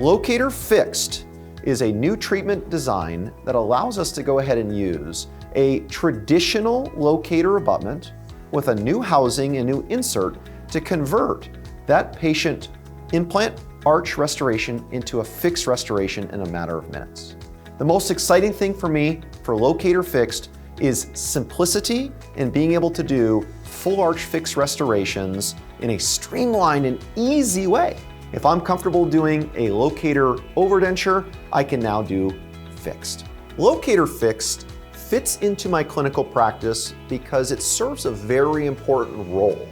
LOCATOR FIXED is a new treatment design that allows us to go ahead and use a traditional locator abutment with a new housing and new insert to convert that patient implant arch restoration into a fixed restoration in a matter of minutes. The most exciting thing for me for LOCATOR FIXED is simplicity and being able to do full arch fixed restorations in a streamlined and easy way. If I'm comfortable doing a locator overdenture, I can now do fixed. LOCATOR FIXED fits into my clinical practice because it serves a very important role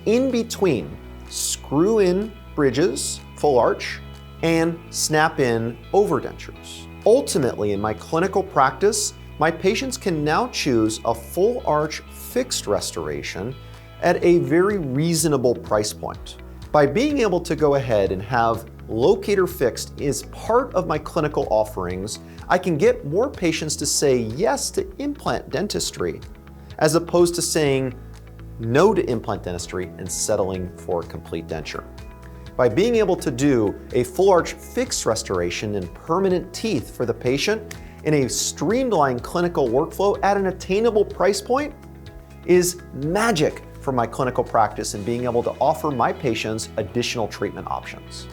in between screw-in bridges, full arch, and snap-in overdentures. Ultimately, in my clinical practice, my patients can now choose a full arch fixed restoration at a very reasonable price point. By being able to go ahead and have LOCATOR FIXED as part of my clinical offerings, I can get more patients to say yes to implant dentistry, as opposed to saying no to implant dentistry and settling for complete denture. By being able to do a full arch fixed restoration and permanent teeth for the patient in a streamlined clinical workflow at an attainable price point is magic for my clinical practice and being able to offer my patients additional treatment options.